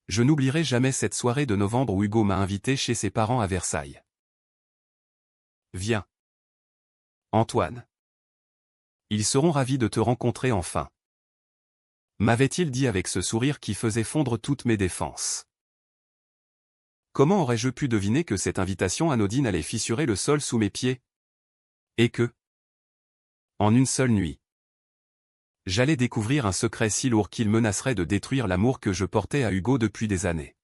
Je n'oublierai jamais cette soirée de novembre où Hugo m'a invité chez ses parents à Versailles. Viens. Antoine. Ils seront ravis de te rencontrer enfin. M'avait-il dit avec ce sourire qui faisait fondre toutes mes défenses. Comment aurais-je pu deviner que cette invitation anodine allait fissurer le sol sous mes pieds? Et que, en une seule nuit, j'allais découvrir un secret si lourd qu'il menacerait de détruire l'amour que je portais à Hugo depuis des années.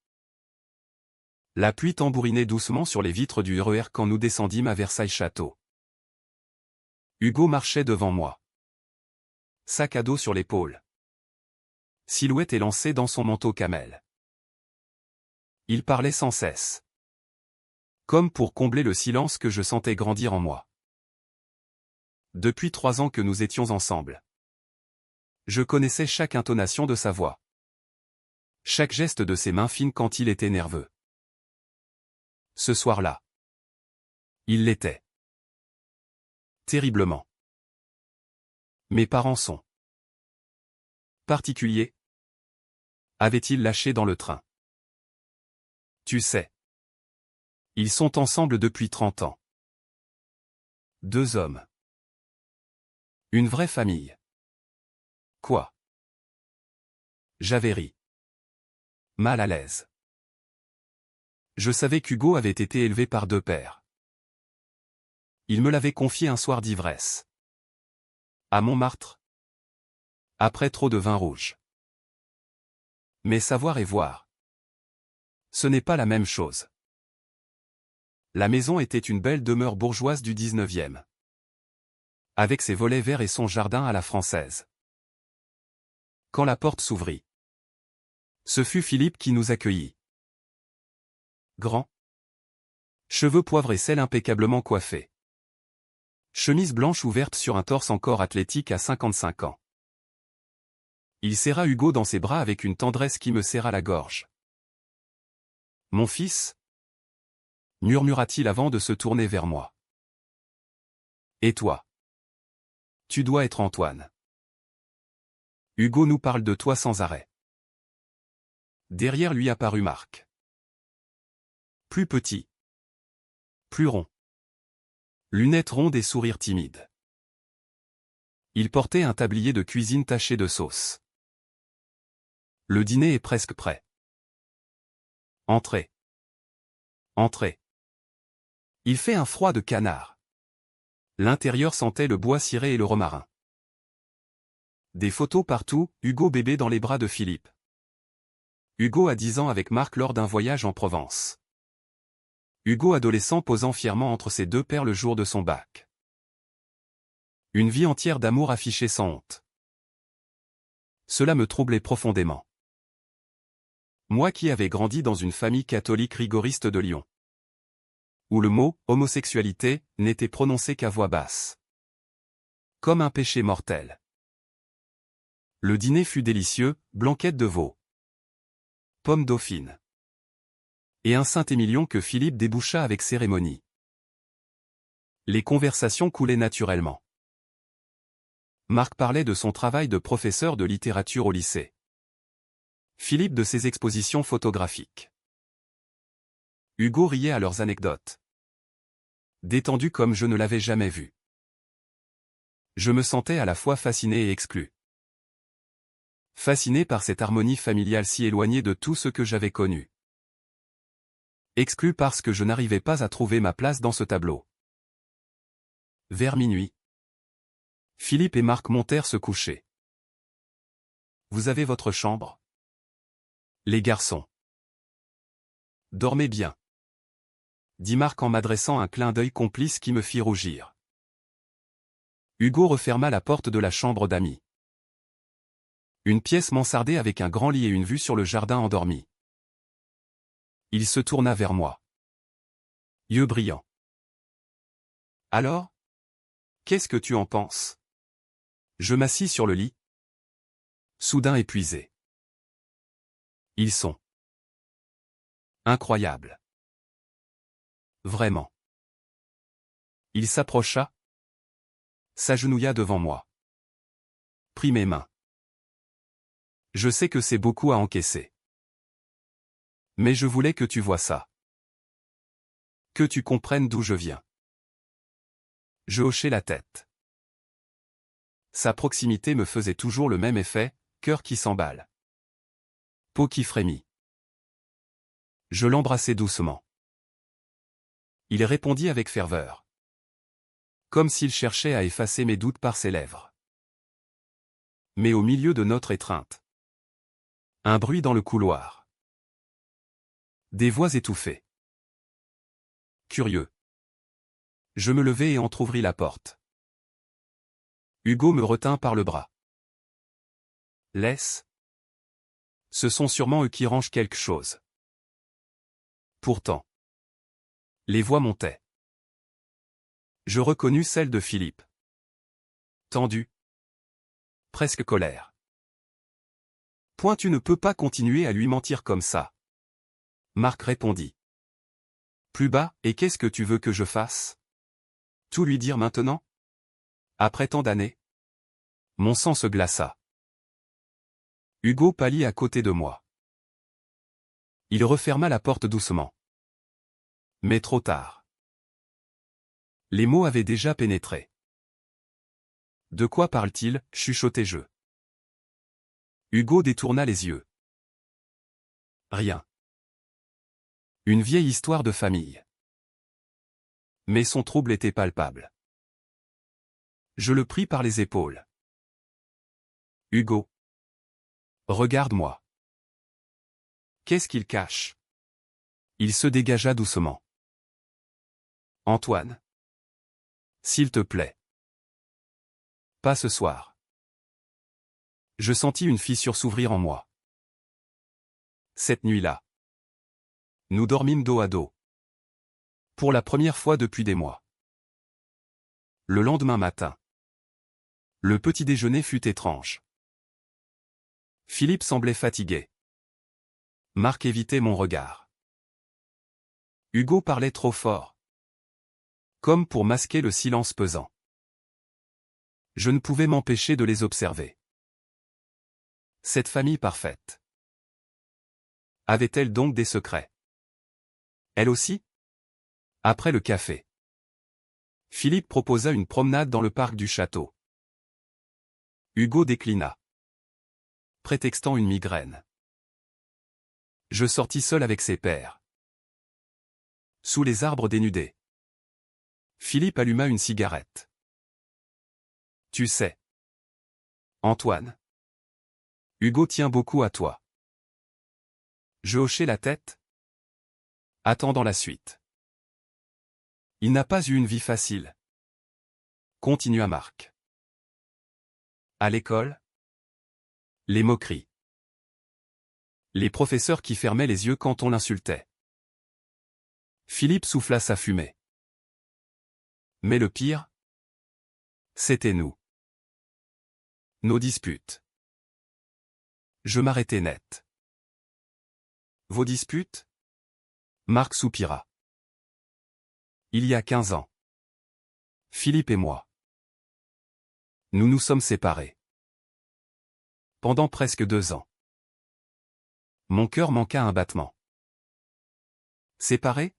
La pluie tambourinait doucement sur les vitres du RER quand nous descendîmes à Versailles Château. Hugo marchait devant moi. Sac à dos sur l'épaule. Silhouette élancée dans son manteau camel. Il parlait sans cesse. Comme pour combler le silence que je sentais grandir en moi. Depuis 3 ans que nous étions ensemble. Je connaissais chaque intonation de sa voix. Chaque geste de ses mains fines quand il était nerveux. Ce soir-là. Il l'était. Terriblement. Mes parents sont particuliers. Avait-il lâché dans le train? Tu sais. Ils sont ensemble depuis 30 ans. 2 hommes. Une vraie famille. Quoi? J'avais ri. Mal à l'aise. Je savais qu'Hugo avait été élevé par 2 pères. Il me l'avait confié un soir d'ivresse. À Montmartre. Après trop de vin rouge. Mais savoir et voir. Ce n'est pas la même chose. La maison était une belle demeure bourgeoise du 19e. Avec ses volets verts et son jardin à la française. Quand la porte s'ouvrit. Ce fut Philippe qui nous accueillit. Grand. Cheveux poivre et sel impeccablement coiffés. Chemise blanche ouverte sur un torse encore athlétique à 55 ans. Il serra Hugo dans ses bras avec une tendresse qui me serra la gorge. Mon fils, murmura-t-il avant de se tourner vers moi. Et toi? Tu dois être Antoine. Hugo nous parle de toi sans arrêt. Derrière lui apparut Marc. Plus petit. Plus rond. Lunettes rondes et sourire timide. Il portait un tablier de cuisine taché de sauce. Le dîner est presque prêt. Entrez. Entrez. Il fait un froid de canard. L'intérieur sentait le bois ciré et le romarin. Des photos partout, Hugo bébé dans les bras de Philippe. Hugo à 10 ans avec Marc lors d'un voyage en Provence. Hugo adolescent posant fièrement entre ses 2 pères le jour de son bac. Une vie entière d'amour affichée sans honte. Cela me troublait profondément. Moi qui avais grandi dans une famille catholique rigoriste de Lyon. Où le mot « homosexualité » n'était prononcé qu'à voix basse. Comme un péché mortel. Le dîner fut délicieux, blanquette de veau. Pomme dauphine. Et un Saint-Émilion que Philippe déboucha avec cérémonie. Les conversations coulaient naturellement. Marc parlait de son travail de professeur de littérature au lycée. Philippe de ses expositions photographiques. Hugo riait à leurs anecdotes. Détendu comme je ne l'avais jamais vu. Je me sentais à la fois fasciné et exclu. Fasciné par cette harmonie familiale si éloignée de tout ce que j'avais connu. Exclu parce que je n'arrivais pas à trouver ma place dans ce tableau. Vers minuit. Philippe et Marc montèrent se coucher. Vous avez votre chambre? Les garçons. Dormez bien. Dit Marc en m'adressant un clin d'œil complice qui me fit rougir. Hugo referma la porte de la chambre d'amis. Une pièce mansardée avec un grand lit et une vue sur le jardin endormi. Il se tourna vers moi. Yeux brillants. Alors? Qu'est-ce que tu en penses? Je m'assis sur le lit. Soudain épuisé. Ils sont incroyables. Vraiment. Il s'approcha. S'agenouilla devant moi. Prit mes mains. Je sais que c'est beaucoup à encaisser. Mais je voulais que tu vois ça. Que tu comprennes d'où je viens. Je hochai la tête. Sa proximité me faisait toujours le même effet, cœur qui s'emballe. Peau qui frémit. Je l'embrassai doucement. Il répondit avec ferveur. Comme s'il cherchait à effacer mes doutes par ses lèvres. Mais au milieu de notre étreinte. Un bruit dans le couloir. Des voix étouffées. Curieux. Je me levai et entr'ouvris la porte. Hugo me retint par le bras. Laisse. Ce sont sûrement eux qui rangent quelque chose. Pourtant. Les voix montaient. Je reconnus celle de Philippe. Tendu. Presque colère. Point, tu ne peux pas continuer à lui mentir comme ça. Marc répondit. Plus bas, et qu'est-ce que tu veux que je fasse? Tout lui dire maintenant? Après tant d'années? Mon sang se glaça. Hugo pâlit à côté de moi. Il referma la porte doucement. Mais trop tard. Les mots avaient déjà pénétré. De quoi parle-t-il, chuchotai-je. Hugo détourna les yeux. Rien. Une vieille histoire de famille. Mais son trouble était palpable. Je le pris par les épaules. Hugo. Regarde-moi. Qu'est-ce qu'il cache? Il se dégagea doucement. Antoine. S'il te plaît. Pas ce soir. Je sentis une fissure s'ouvrir en moi. Cette nuit-là. Nous dormîmes dos à dos. Pour la première fois depuis des mois. Le lendemain matin. Le petit déjeuner fut étrange. Philippe semblait fatigué. Marc évitait mon regard. Hugo parlait trop fort. Comme pour masquer le silence pesant. Je ne pouvais m'empêcher de les observer. Cette famille parfaite. Avait-elle donc des secrets? Elle aussi? Après le café. Philippe proposa une promenade dans le parc du château. Hugo déclina. Prétextant une migraine. Je sortis seul avec ses pères. Sous les arbres dénudés. Philippe alluma une cigarette. Tu sais. Antoine. Hugo tient beaucoup à toi. Je hochai la tête. Attendant la suite. Il n'a pas eu une vie facile. Continua Marc. À l'école? Les moqueries. Les professeurs qui fermaient les yeux quand on l'insultait. Philippe souffla sa fumée. Mais le pire? C'était nous. Nos disputes. Je m'arrêtai net. Vos disputes? Marc soupira. Il y a 15 ans. Philippe et moi. Nous nous sommes séparés. Pendant presque 2 ans. Mon cœur manqua un battement. Séparés?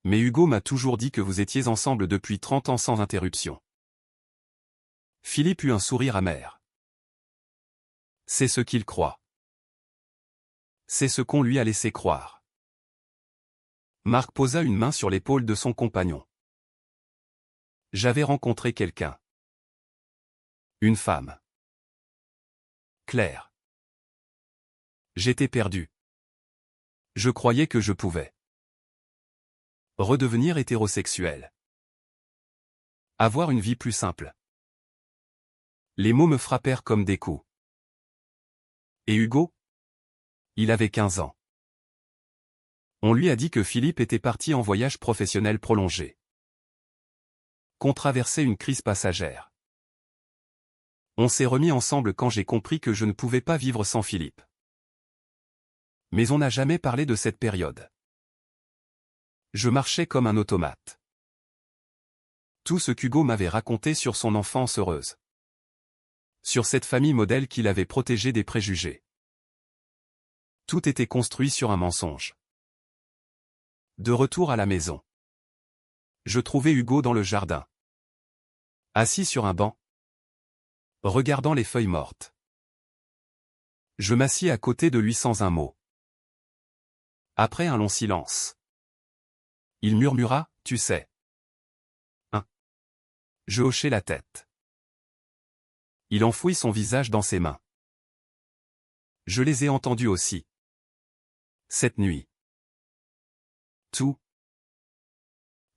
Mais Hugo m'a toujours dit que vous étiez ensemble depuis 30 ans sans interruption. Philippe eut un sourire amer. C'est ce qu'il croit. C'est ce qu'on lui a laissé croire. Marc posa une main sur l'épaule de son compagnon. J'avais rencontré quelqu'un. Une femme. Claire. J'étais perdu. Je croyais que je pouvais redevenir hétérosexuel. Avoir une vie plus simple. Les mots me frappèrent comme des coups. Et Hugo? Il avait 15 ans. On lui a dit que Philippe était parti en voyage professionnel prolongé. Qu'on traversait une crise passagère. On s'est remis ensemble quand j'ai compris que je ne pouvais pas vivre sans Philippe. Mais on n'a jamais parlé de cette période. Je marchais comme un automate. Tout ce qu'Hugo m'avait raconté sur son enfance heureuse. Sur cette famille modèle qu'il avait protégée des préjugés. Tout était construit sur un mensonge. De retour à la maison. Je trouvai Hugo dans le jardin. Assis sur un banc. Regardant les feuilles mortes. Je m'assis à côté de lui sans un mot. Après un long silence. Il murmura, « Tu sais. » Je hochai la tête. Il enfouit son visage dans ses mains. Je les ai entendus aussi. Cette nuit. Tout.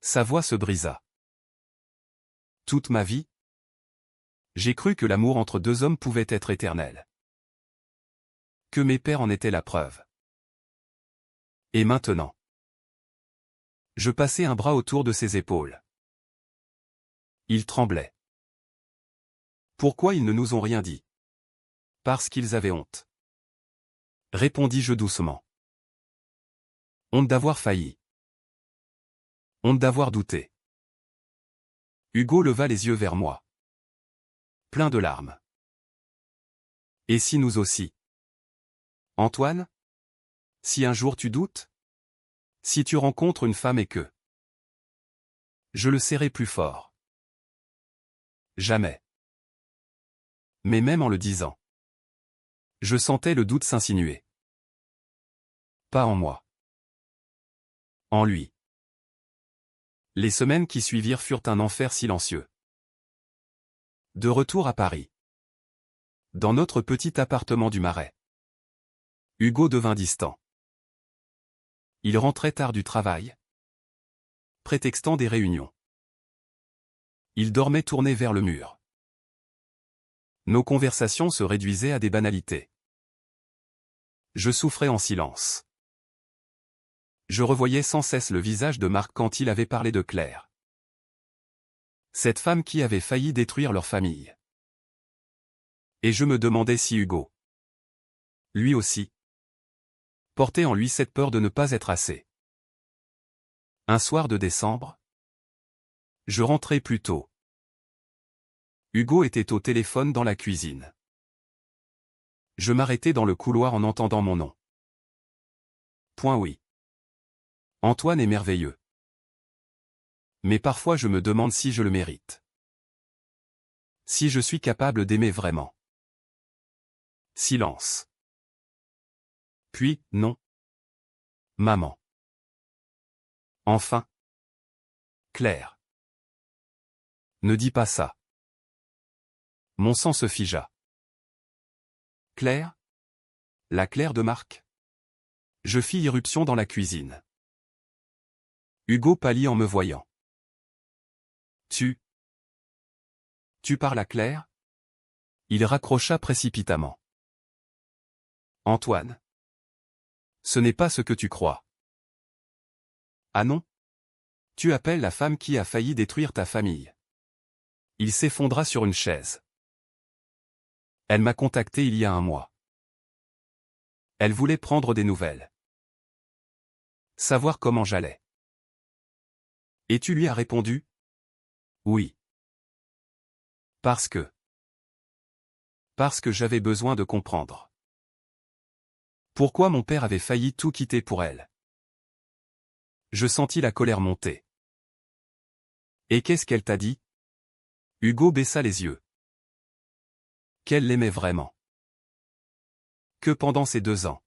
Sa voix se brisa. Toute ma vie. J'ai cru que l'amour entre deux hommes pouvait être éternel. Que mes pères en étaient la preuve. Et maintenant. Je passai un bras autour de ses épaules. Ils tremblaient. Pourquoi ils ne nous ont rien dit? Parce qu'ils avaient honte. Répondis-je doucement. Honte d'avoir failli. Honte d'avoir douté. Hugo leva les yeux vers moi. Plein de larmes. Et si nous aussi? Antoine? Si un jour tu doutes? Si tu rencontres une femme et que... Je le serrai plus fort. Jamais. Mais même en le disant. Je sentais le doute s'insinuer. Pas en moi. En lui. Les semaines qui suivirent furent un enfer silencieux. De retour à Paris. Dans notre petit appartement du Marais. Hugo devint distant. Il rentrait tard du travail, prétextant des réunions. Il dormait tourné vers le mur. Nos conversations se réduisaient à des banalités. Je souffrais en silence. Je revoyais sans cesse le visage de Marc quand il avait parlé de Claire. Cette femme qui avait failli détruire leur famille. Et je me demandais si Hugo, lui aussi, portait en lui cette peur de ne pas être assez. Un soir de décembre, je rentrais plus tôt. Hugo était au téléphone dans la cuisine. Je m'arrêtai dans le couloir en entendant mon nom. Point oui. Antoine est merveilleux. Mais parfois je me demande si je le mérite. Si je suis capable d'aimer vraiment. Silence. Puis, non. Maman. Enfin. Claire. Ne dis pas ça. Mon sang se figea. Claire? La Claire de Marc? Je fis irruption dans la cuisine. Hugo pâlit en me voyant. Tu parles à Claire? Il raccrocha précipitamment. Antoine. Ce n'est pas ce que tu crois. Ah non? Tu appelles la femme qui a failli détruire ta famille. Il s'effondra sur une chaise. Elle m'a contacté il y a un mois. Elle voulait prendre des nouvelles. Savoir comment j'allais. Et tu lui as répondu? Oui. Parce que j'avais besoin de comprendre. Pourquoi mon père avait failli tout quitter pour elle. Je sentis la colère monter. Et qu'est-ce qu'elle t'a dit? Hugo baissa les yeux. Qu'elle l'aimait vraiment. Que pendant ces 2 ans,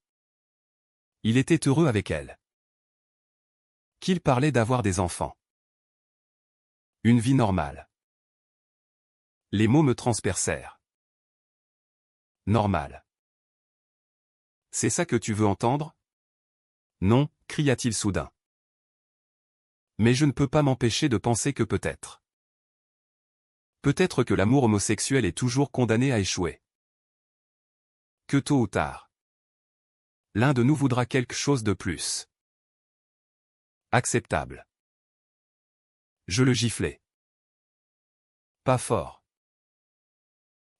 il était heureux avec elle. Qu'il parlait d'avoir des enfants. Une vie normale. Les mots me transpercèrent. Normal. C'est ça que tu veux entendre? Non, cria-t-il soudain. Mais je ne peux pas m'empêcher de penser que peut-être. Peut-être que l'amour homosexuel est toujours condamné à échouer. Que tôt ou tard, l'un de nous voudra quelque chose de plus acceptable. Je le giflai. Pas fort.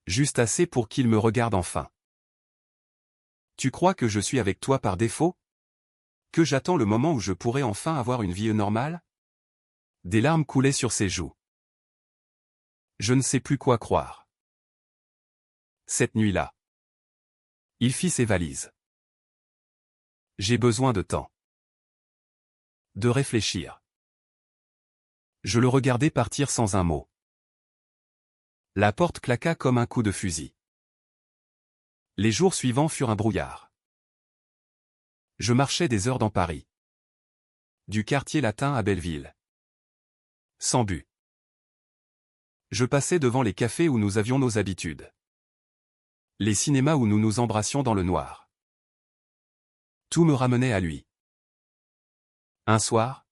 Juste assez pour qu'il me regarde enfin. Tu crois que je suis avec toi par défaut? Que j'attends le moment où je pourrai enfin avoir une vie normale? Des larmes coulaient sur ses joues. Je ne sais plus quoi croire. Cette nuit-là, il fit ses valises. J'ai besoin de temps. De réfléchir. Je le regardais partir sans un mot. La porte claqua comme un coup de fusil. Les jours suivants furent un brouillard. Je marchais des heures dans Paris. Du quartier latin à Belleville. Sans but. Je passais devant les cafés où nous avions nos habitudes. Les cinémas où nous nous embrassions dans le noir. Tout me ramenait à lui. Un soir,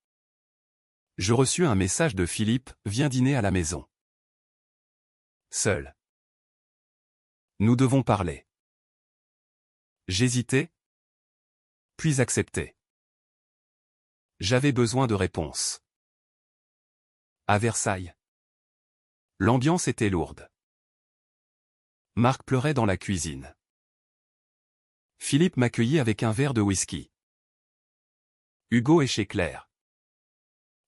je reçus un message de Philippe, viens dîner à la maison. Seul. Nous devons parler. J'hésitais, puis acceptai. J'avais besoin de réponses. À Versailles. L'ambiance était lourde. Marc pleurait dans la cuisine. Philippe m'accueillit avec un verre de whisky. Hugo est chez Claire.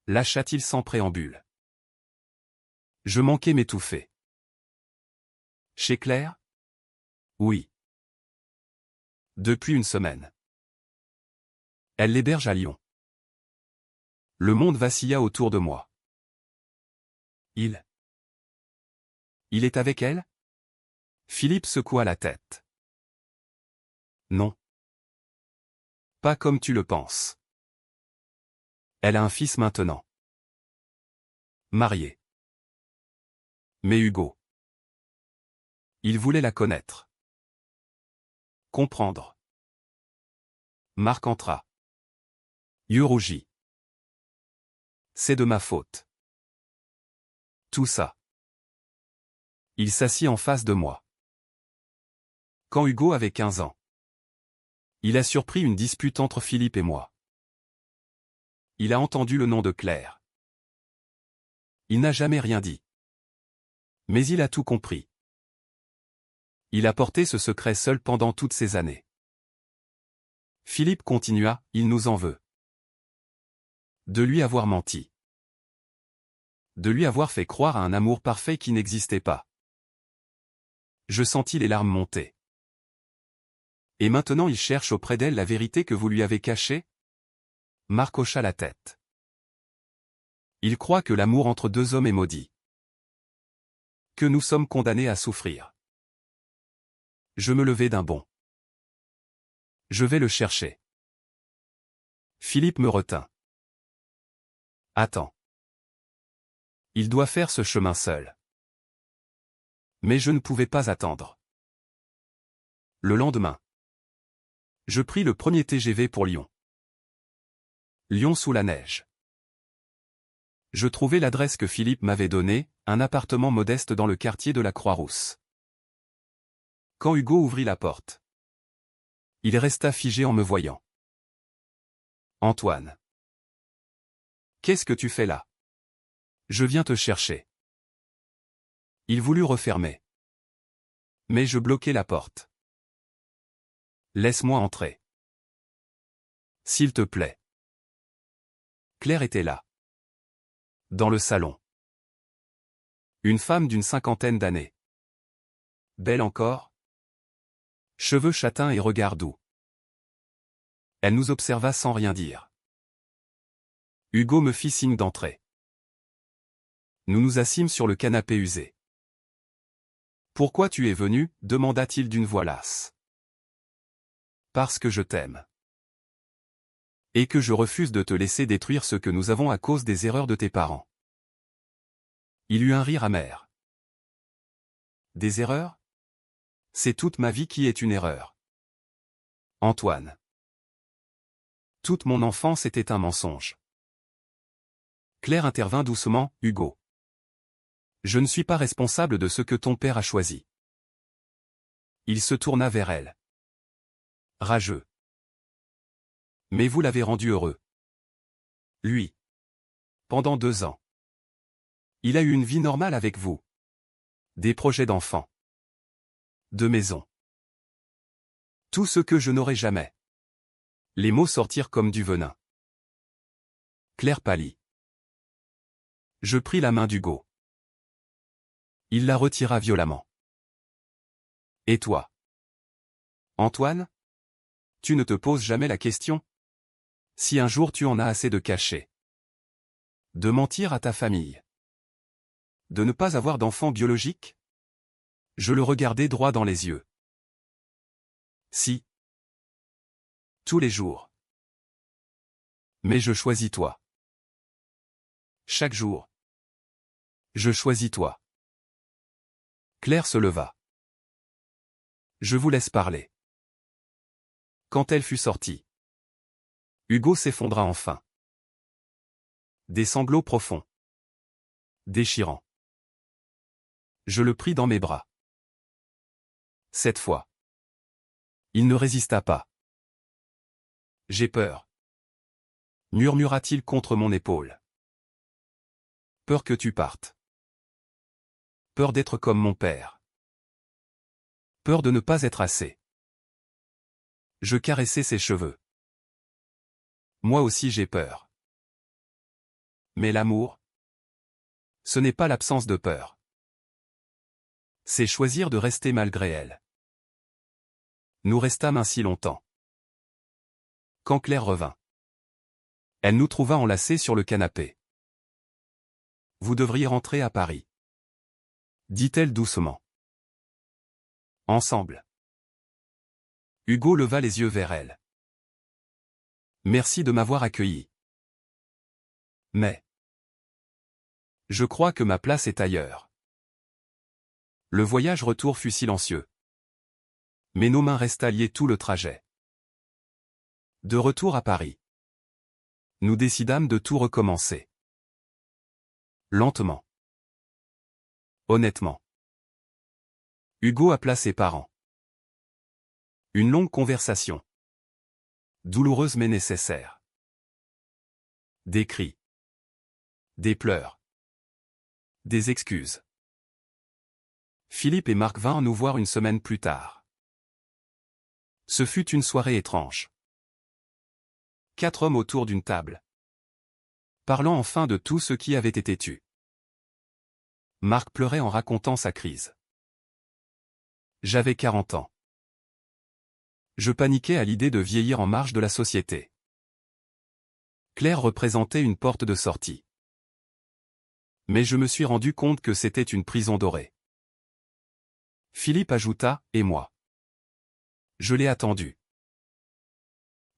Lâcha-t-il sans préambule. Je manquais m'étouffer. Chez Claire? Oui. Depuis une semaine. Elle l'héberge à Lyon. Le monde vacilla autour de moi. Il est avec elle? Philippe secoua la tête. Non. Pas comme tu le penses. Elle a un fils maintenant. Marié. Mais Hugo. Il voulait la connaître. Comprendre. Marc entra. Yeux rougis. C'est de ma faute. Tout ça. Il s'assit en face de moi. Quand Hugo avait 15 ans. Il a surpris une dispute entre Philippe et moi. Il a entendu le nom de Claire. Il n'a jamais rien dit. Mais il a tout compris. Il a porté ce secret seul pendant toutes ces années. Philippe continua, il nous en veut. De lui avoir menti. De lui avoir fait croire à un amour parfait qui n'existait pas. Je sentis les larmes monter. Et maintenant il cherche auprès d'elle la vérité que vous lui avez cachée? Marc hocha la tête. Il croit que l'amour entre deux hommes est maudit. Que nous sommes condamnés à souffrir. Je me levai d'un bond. Je vais le chercher. Philippe me retint. Attends. Il doit faire ce chemin seul. Mais je ne pouvais pas attendre. Le lendemain. Je pris le premier TGV pour Lyon. Lyon sous la neige. Je trouvai l'adresse que Philippe m'avait donnée, un appartement modeste dans le quartier de la Croix-Rousse. Quand Hugo ouvrit la porte. Il resta figé en me voyant. Antoine. Qu'est-ce que tu fais là? Je viens te chercher. Il voulut refermer. Mais je bloquai la porte. Laisse-moi entrer. S'il te plaît. Claire était là. Dans le salon. Une femme d'une cinquantaine d'années. Belle encore. Cheveux châtains et regard doux. Elle nous observa sans rien dire. Hugo me fit signe d'entrer. Nous nous assîmes sur le canapé usé. Pourquoi tu es venu? Demanda-t-il d'une voix lasse. Parce que je t'aime. Et que je refuse de te laisser détruire ce que nous avons à cause des erreurs de tes parents. Il eut un rire amer. Des erreurs? C'est toute ma vie qui est une erreur. Antoine. Toute mon enfance était un mensonge. Claire intervint doucement, Hugo. Je ne suis pas responsable de ce que ton père a choisi. Il se tourna vers elle. Rageux. Mais vous l'avez rendu heureux. Lui. Pendant 2 ans. Il a eu une vie normale avec vous. Des projets d'enfants. De maison. Tout ce que je n'aurai jamais. Les mots sortirent comme du venin. Claire pâlit. Je pris la main d'Hugo. Il la retira violemment. Et toi? Antoine? Tu ne te poses jamais la question? Si un jour tu en as assez de cacher, de mentir à ta famille, de ne pas avoir d'enfant biologique? Je le regardais droit dans les yeux. Si. Tous les jours. Mais je choisis toi. Chaque jour. Je choisis toi. Claire se leva. Je vous laisse parler. Quand elle fut sortie, Hugo s'effondra enfin. Des sanglots profonds. Déchirants. Je le pris dans mes bras. Cette fois, il ne résista pas. J'ai peur, murmura-t-il contre mon épaule. Peur que tu partes. Peur d'être comme mon père. Peur de ne pas être assez. Je caressai ses cheveux. Moi aussi j'ai peur. Mais l'amour, ce n'est pas l'absence de peur. C'est choisir de rester malgré elle. Nous restâmes ainsi longtemps. Quand Claire revint, elle nous trouva enlacés sur le canapé. Vous devriez rentrer à Paris, dit-elle doucement. Ensemble. Hugo leva les yeux vers elle. Merci de m'avoir accueilli. Mais je crois que ma place est ailleurs. Le voyage retour fut silencieux. Mais nos mains restaient liées tout le trajet. De retour à Paris, nous décidâmes de tout recommencer. Lentement. Honnêtement. Hugo appela ses parents. Une longue conversation. Douloureuse mais nécessaire. Des cris. Des pleurs. Des excuses. Philippe et Marc vinrent nous voir une semaine plus tard. Ce fut une soirée étrange. 4 hommes autour d'une table, parlant enfin de tout ce qui avait été tu. Marc pleurait en racontant sa crise. J'avais 40 ans. Je paniquais à l'idée de vieillir en marge de la société. Claire représentait une porte de sortie. Mais je me suis rendu compte que c'était une prison dorée. Philippe ajouta, et moi. Je l'ai attendu.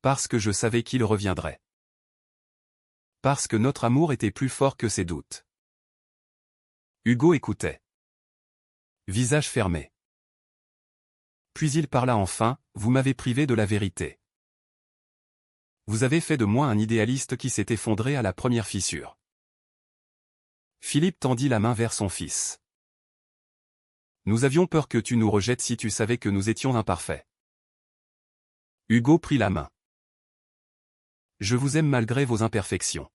Parce que je savais qu'il reviendrait. Parce que notre amour était plus fort que ses doutes. Hugo écoutait. Visage fermé. Puis il parla enfin, vous m'avez privé de la vérité. Vous avez fait de moi un idéaliste qui s'est effondré à la première fissure. Philippe tendit la main vers son fils. Nous avions peur que tu nous rejettes si tu savais que nous étions imparfaits. Hugo prit la main. Je vous aime malgré vos imperfections.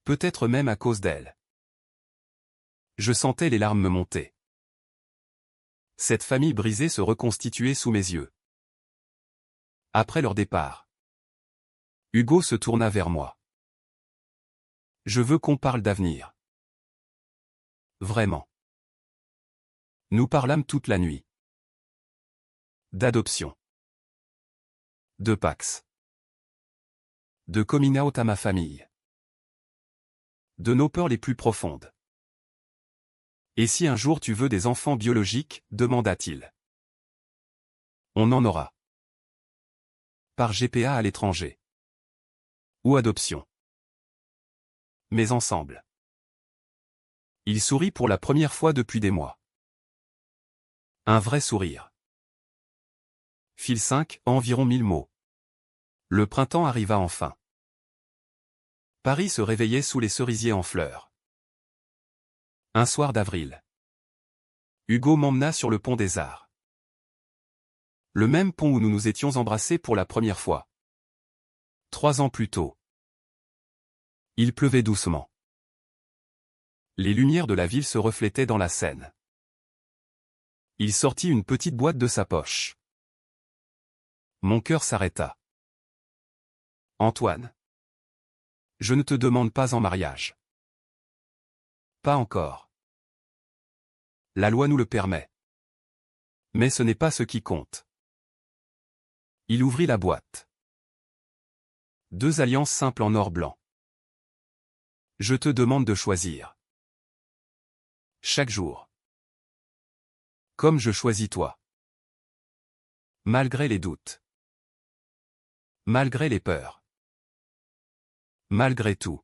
Peut-être même à cause d'elles. Je sentais les larmes me monter. Cette famille brisée se reconstituait sous mes yeux. Après leur départ, Hugo se tourna vers moi. Je veux qu'on parle d'avenir. Vraiment. Nous parlâmes toute la nuit. D'adoption. De Pax. De coming out à ma famille. De nos peurs les plus profondes. Et si un jour tu veux des enfants biologiques, demanda-t-il. On en aura. Par GPA à l'étranger. Ou adoption. Mais ensemble. Il sourit pour la première fois depuis des mois. Un vrai sourire. Fil 5, environ 1000 mots. Le printemps arriva enfin. Paris se réveillait sous les cerisiers en fleurs. Un soir d'avril. Hugo m'emmena sur le pont des Arts. Le même pont où nous nous étions embrassés pour la première fois. 3 ans plus tôt. Il pleuvait doucement. Les lumières de la ville se reflétaient dans la Seine. Il sortit une petite boîte de sa poche. Mon cœur s'arrêta. Antoine. Je ne te demande pas en mariage. Pas encore. La loi nous le permet. Mais ce n'est pas ce qui compte. Il ouvrit la boîte. 2 alliances simples en or blanc. Je te demande de choisir. Chaque jour. Comme je choisis toi. Malgré les doutes. Malgré les peurs. Malgré tout.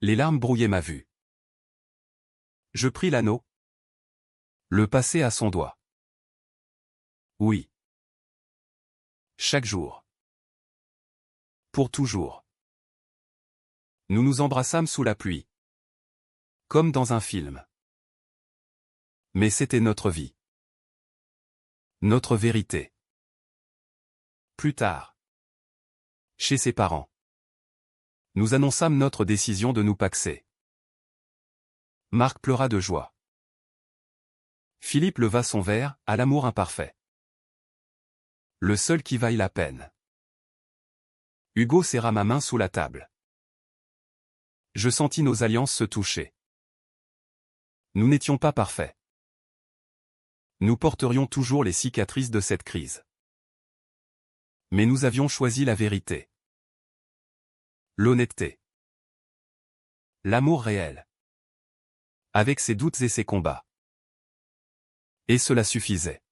Les larmes brouillaient ma vue. Je pris l'anneau. Le passai à son doigt. Oui. Chaque jour. Pour toujours. Nous nous embrassâmes sous la pluie. Comme dans un film. Mais c'était notre vie. Notre vérité. Plus tard. Chez ses parents. Nous annonçâmes notre décision de nous paxer. Marc pleura de joie. Philippe leva son verre, à l'amour imparfait. Le seul qui vaille la peine. Hugo serra ma main sous la table. Je sentis nos alliances se toucher. Nous n'étions pas parfaits. Nous porterions toujours les cicatrices de cette crise. Mais nous avions choisi la vérité. L'honnêteté. L'amour réel. Avec ses doutes et ses combats. Et cela suffisait.